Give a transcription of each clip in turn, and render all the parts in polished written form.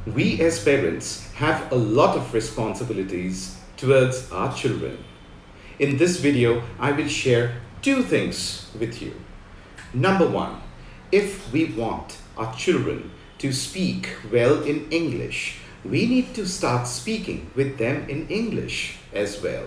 We as parents have a lot of responsibilities towards our children. In this video, I will share two things with you. Number one, if we want our children to speak well in English, we need to start speaking with them in English as well.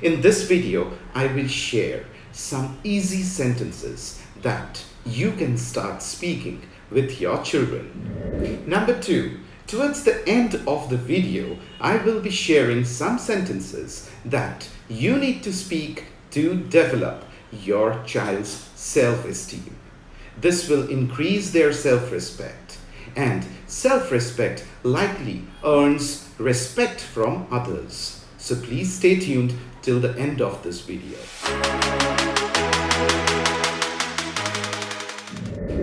In this video, I will share some easy sentences that you can start speaking with your children. Number two, towards the end of the video, I will be sharing some sentences that you need to speak to develop your child's self-esteem. This will increase their self-respect, and self-respect likely earns respect from others. So please stay tuned till the end of this video.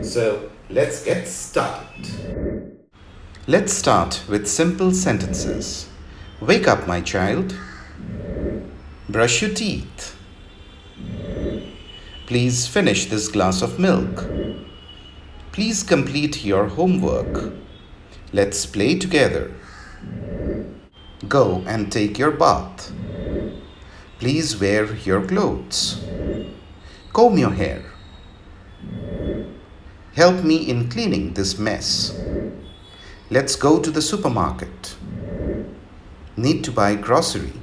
So let's get started. Let's start with simple sentences. Wake up, my child. Brush your teeth. Please finish this glass of milk. Please complete your homework. Let's play together. Go and take your bath. Please wear your clothes. Comb your hair. Help me in cleaning this mess. Let's go to the supermarket. Need to buy grocery.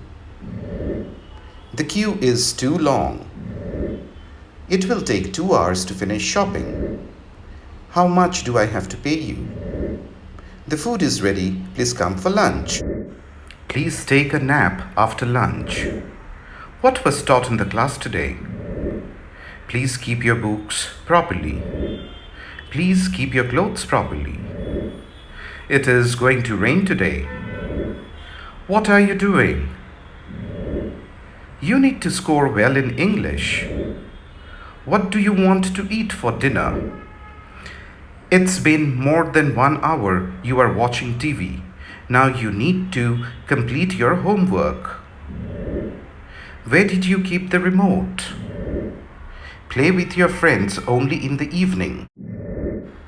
The queue is too long. It will take 2 hours to finish shopping. How much do I have to pay you? The food is ready. Please come for lunch. Please take a nap after lunch. What was taught in the class today? Please keep your books properly. Please keep your clothes properly. It is going to rain today. What are you doing? You need to score well in English. What do you want to eat for dinner? It's been more than 1 hour you are watching TV. Now you need to complete your homework. Where did you keep the remote? Play with your friends only in the evening.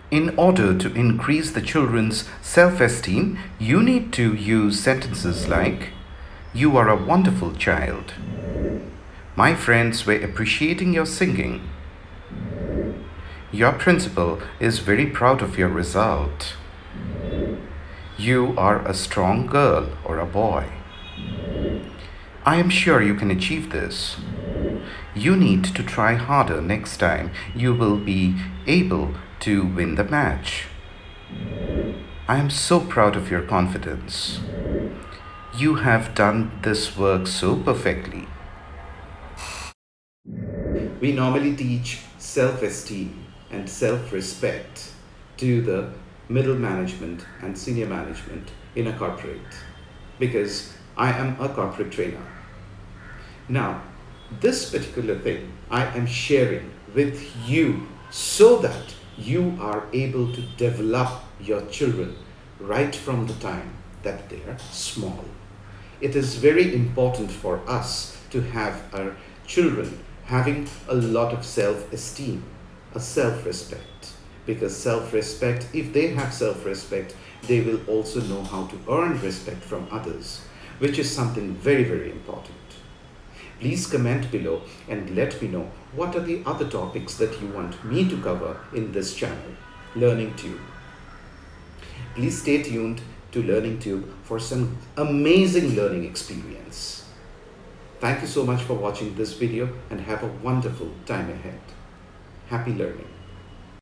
In order to increase the children's self-esteem, you need to use sentences like, "You are a wonderful child. My friends were appreciating your singing. Your principal is very proud of your result. You are a strong girl or a boy. I am sure you can achieve this. You need to try harder next time. You will be able to win the match. I am so proud of your confidence. You have done this work so perfectly." We normally teach self-esteem and self-respect to the middle management and senior management in a corporate, because I am a corporate trainer. Now, this particular thing I am sharing with you so that you are able to develop your children right from the time that they are small. It is very important for us to have our children having a lot of self-esteem, a self-respect. Because self-respect, if they have self-respect, they will also know how to earn respect from others, which is something very, very important. Please comment below and let me know what are the other topics that you want me to cover in this channel, Learning Tube. Please stay tuned to Learning Tube for some amazing learning experience. Thank you so much for watching this video and have a wonderful time ahead. Happy learning.